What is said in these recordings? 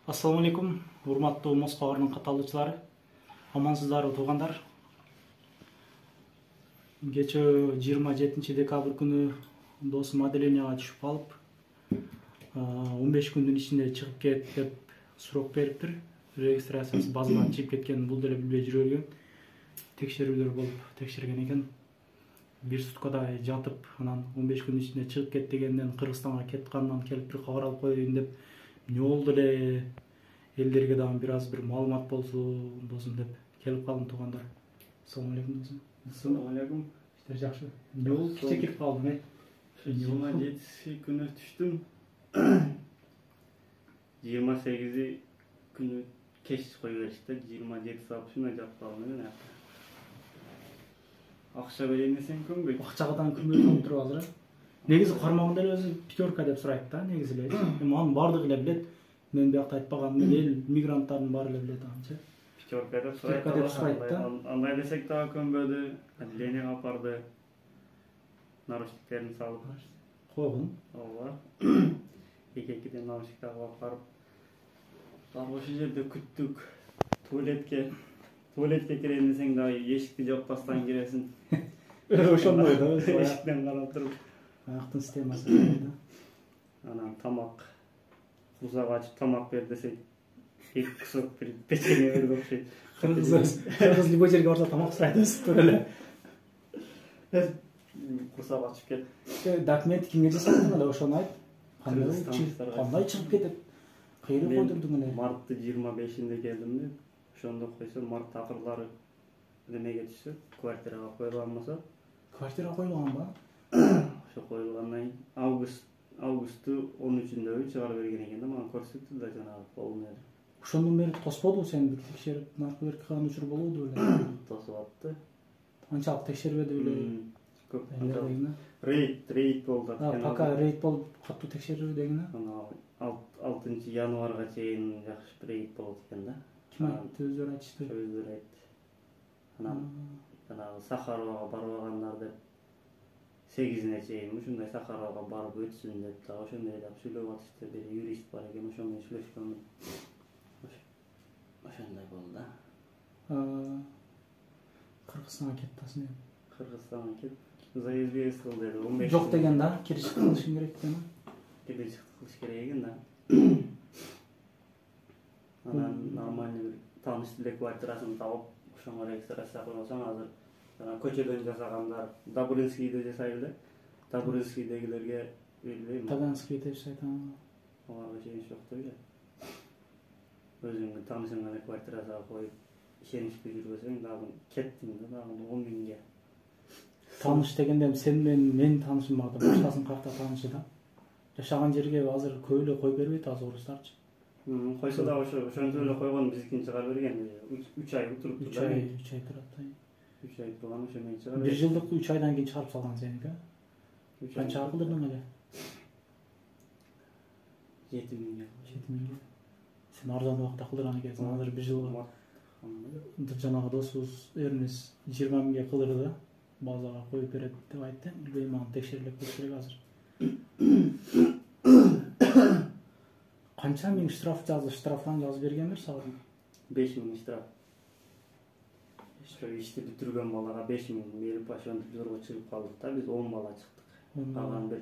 Assalamu алейкум, урматтуу Москва кабарынын катталуучулары. Амансыздарбы туугандар? Кечээ 27 декабрь күнү досум отделенияга түшүп калып, 15 күндүн ичинде чыгып кет деп суроо бериптир. Регистрациясы базадан чыгып кеткенин бул деле билбей жүрө берген. Текшерүүлөр болуп текшерген экен. Бир суткадай жатып, анан 15 күндүн ичинде чыгып кет дегенден Кыргызстанга кеткандан келип бир кабар алып коеюн деп, эмне болду эле, элдерге дагы бир аз бир маалымат болсун досум деп келип калдым туугандар. Ассаламу алейкум досум. Ассаламу алейкум. Иштер жакшы. Эмне болуп кече кирип калдың, 27 күнү түштүм. 28 күнү кеч кой беришти. 27 саат ушундай жатып калдым. Акча берейин десең көнбөйт. Акчага дагы күнбөй калып туруп азыр. Негизи кармагында эле өзү пятерка деп сурайт да, негизи эле. Эми анын бардыгы эле билет. Мен биякта айтпаганым эл мигранттардын баары эле билет анчы. Пятерка деп сурайт да. Андай десек дагы көнбөдү. Отделенияга апарды. Наручниктерин салып койгон. Ооба. Эки-экиден наручниктерди алып барып. Дагы ошол жерде күттүк. Туалетке кирейин десең дагы эшикти жаппастан киресиң. Ошондой да. Эшиктен карап туруп. Аяктын системасы да. Анан тамак. Курсак ачып тамак бер десек, эки кусок бир печенье берди окшойт. Кыргыз любой жерге барса тамак сурайт тура эле. Курсак ачып кет. Документ кимге жасадың эле ошону айт. Кандай чыгып кетип? Кайра койдурдуң эле? Марттын 25-inde келдим деп. Ошондо койсо март акырлары немеге түшсө, квартирага коюлган болсо. Квартира коюлганбы? Ошо коюлгандан августтун 13-ünde чыгарып берген экен да, мага көрсөттү да жанагы полный. Ошондон бери тосподубу сен бир текшерип, наркотик кылган учур болобу эле? Тосуп атты. Анчалык текшербеди эле. Көп рейд болду. Пока рейд болуп катуу текшерүү дегени. 6 январга чейин жакшы рейд болот экен да. Ким айтты, өздөрү айтышты? Өздөрү айтты. Анан жанагы Сахаровага барбагандар деп 8-ine чейин ушундай Сахаровага барып өтсүн деп да ошондой деп сүйлөп атышты. Бир юрист бар экен, ошо менен сүйлөшкөнмүн. Ошондой болду да. Кыргызстанга кетти асың. Кыргызстанга кет. Заезд кыл деди. 15. Жок деген да, кириш кылышың керек экен. Кириш кылыш керек экен да. Анан нормальный бир тааныш эле квартирасын табып, ошоңо регистрация кылсаң азыр жана көчөдөн жасагандар Дабуринскийде жасай эле. Дабуринскийдегилерге билбейм. Таганскийде жасайт. Аларга чейин жок дейли. Өзүңдүн таанышыңа квартирага коюп, ишеничти жүрбөсөң дагы кеттиң да, дагы 10 миңге. Тааныш дегенде сен мен таанышым бар да, башкасын картта таанышы да. Жашаган жерге азыр көп эле кой бербейт азыр орустарчы. Койсо да ошончо эле койгон, биздикин чыгарып берген. 3 ай туруп турду. 3 ай турат. 3 ай турган ошо менен чыгарып. 1 жылдык 3 айдан кийин чыгарып салган сеники. Канча кылдырдың эле? 7 миңге. 7 миңге. Сен арзан убакта кылдырган экенсиң, азыр 1 жылга. Жанагы досубуз Эрнес 20 миңге кылдырды. Базага коюп берет деп айтты. Билбейм, аны текшерилип көрүш керек азыр. Канча миң штрафтан жазып бергенбир сага? 5 миң штраф. Ишти бүтүргөн балага 5 миң берип ошентип зорго чыгып калдык да, биз 10 бала чыктык. Калган бир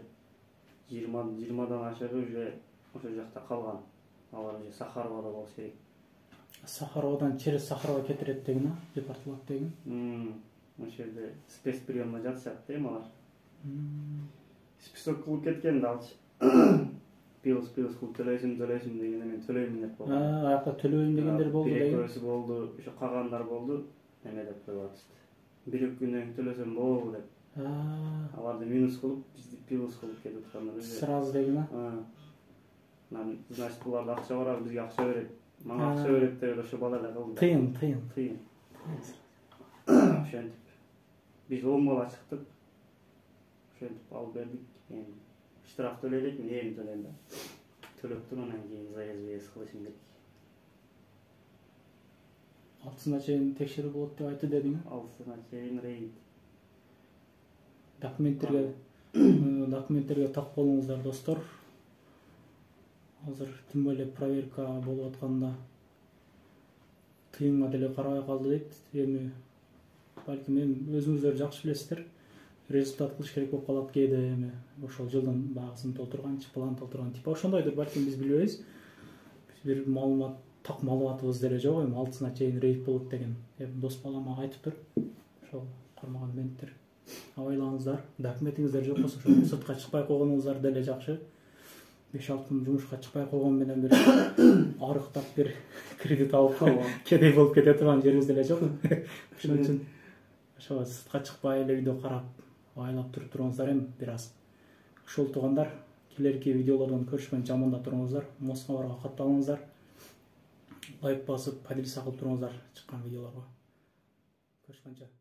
20дан ашыгы уже ошол жакта калган. Алар уже Сахаровада болуш керек. Сахаровадан через Сахарова кетирет деген, депорталат деген. Ошол жерде спецприемда жатышат дейм алар. Список кылып кеткен да алчы. Пилс кылып төлөйсүң деген мен төлөйм деп болду. Аякта төлөйм дегендер болду деген. Бирөөсү болду, ошо калгандар болду. Эме деп коюп атышты. 1-2 күндөн төлөсөм болобу деп. Аларды минус кылып, бизди пилс кылып кетип аткандар. Сразу деген. Значит, буларда акча бар, бизге акча берет. Мага акча берет деп ошо бала эле кылды. Тыйын. Ошентип биз 10 бала чыктык. Ошентип алып бердик. Эми штраф төлөйт, мен эми төлөйм да. Төлөп туруп анан кийин заезд кылышым керек. Алтысына чейин текшерүү болот деп айтты дедиң. Алтысына чейин рейд. Документтерге так болуңуздар достор. азыр тем более проверка болуп атканда тыйынга деле карабай калды дейт. Эми балким өзүңүздөр жакшы билесиздер. Результат кылыш керек болуп калат кээде, эми ошол жылдын багысын толтурганчы, план толтурган типа ошондойдур, балким биз билбейбиз. Биз бир маалымат, так маалыматыбыз деле жок, эми алтысына чейин рейд болот деген. Дос балам мага айтыптыр. Ошол кармаган менттер. Абайлаңыздар, документиңиздер жок болсо ошо сыртка чыкпай койгонуңуздар деле жакшы. 5-6 күн жумушка чыкпай койгон менен бир арыктап бир кредит алып кедей болуп кете турган жерибиз деле жок. Ошон үчүн ошо сыртка чыкпай эле видео карап, айлап туруп туруңуздар эми бир аз. Ошол туугандар, келерки видеолордон көрүшкөнчө аманда туруңуздар, Москвага катталыңыздар. Лайк басып, поделиться кылып туруңуздар чыккан видеолорго. Көрүшкөнчө.